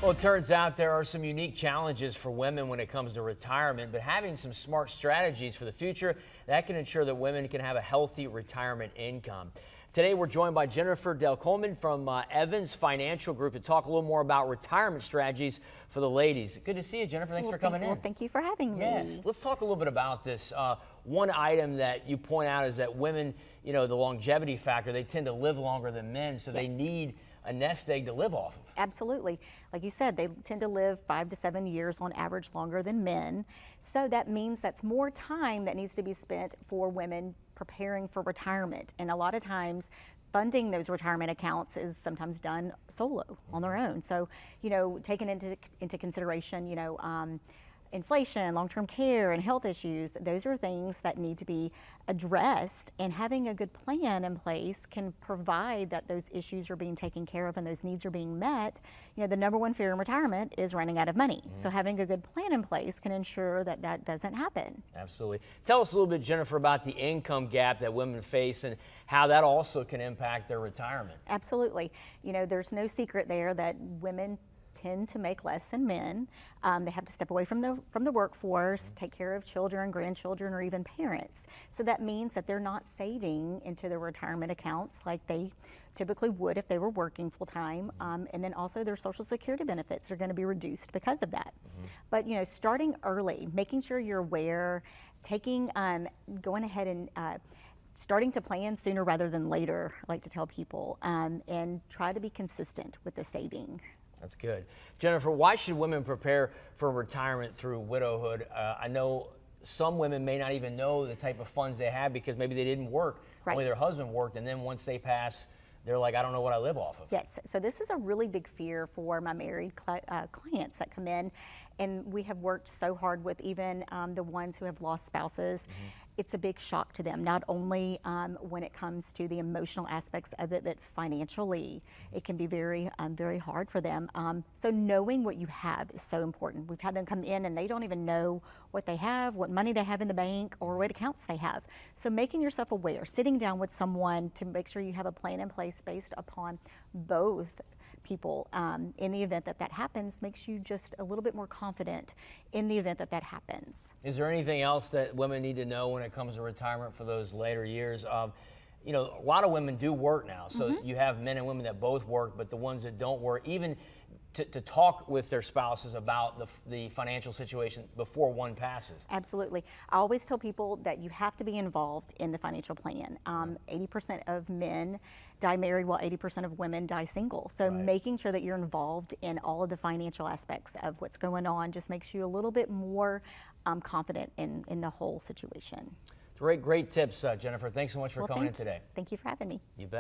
Well, it turns out there are some unique challenges for women when it comes to retirement, but having some smart strategies for the future that can ensure that women can have a healthy retirement income. Today, we're joined by Jennifer Del Coleman from Evans Financial Group to talk a little more about retirement strategies for the ladies. Good to see you, Jennifer. Thanks for coming in. Well, thank you for having me. Yes. Let's talk a little bit about this. One item that you point out is that women, the longevity factor, they tend to live longer than men, so they need a nest egg to live off of. Absolutely. Like you said, they tend to live 5 to 7 years on average longer than men. So that means that's more time that needs to be spent for women preparing for retirement. And a lot of times funding those retirement accounts is sometimes done solo on their own. So, taking into consideration, inflation, long-term care, and health issues, those are things that need to be addressed, and having a good plan in place can provide that those issues are being taken care of and those needs are being met. The number one fear in retirement is running out of money. So having a good plan in place can ensure that that doesn't happen. Absolutely. Tell us a little bit, Jennifer, about the income gap that women face and how that also can impact their retirement. Absolutely. There's no secret there that women tend to make less than men. They have to step away from the workforce, take care of children, grandchildren, or even parents. So that means that they're not saving into their retirement accounts like they typically would if they were working full time. And then also their Social Security benefits are going to be reduced because of that. But starting early, making sure you're aware, going ahead and starting to plan sooner rather than later, I like to tell people, and try to be consistent with the saving. That's good. Jennifer, why should women prepare for retirement through widowhood? I know some women may not even know the type of funds they have because maybe they didn't work, only their husband worked, and then once they pass, they're like, I don't know what I live off of. Yes, so this is a really big fear for my married clients that come in, and we have worked so hard with even the ones who have lost spouses. It's a big shock to them, not only when it comes to the emotional aspects of it, but financially, it can be very, very hard for them. So knowing what you have is so important. We've had them come in and they don't even know what they have, what money they have in the bank, or what accounts they have. So making yourself aware, sitting down with someone to make sure you have a plan in place based upon both people in the event that that happens makes you just a little bit more confident in the event that that happens. Is there anything else that women need to know when it comes to retirement for those later years? A lot of women do work now, so you have men and women that both work, but the ones that don't work, even to talk with their spouses about the financial situation before one passes. Absolutely. I always tell people that you have to be involved in the financial plan. 80% of men die married while 80% of women die single. So making sure that you're involved in all of the financial aspects of what's going on just makes you a little bit more confident in the whole situation. Great tips, Jennifer. Thanks so much for coming in today. Thank you for having me. You bet.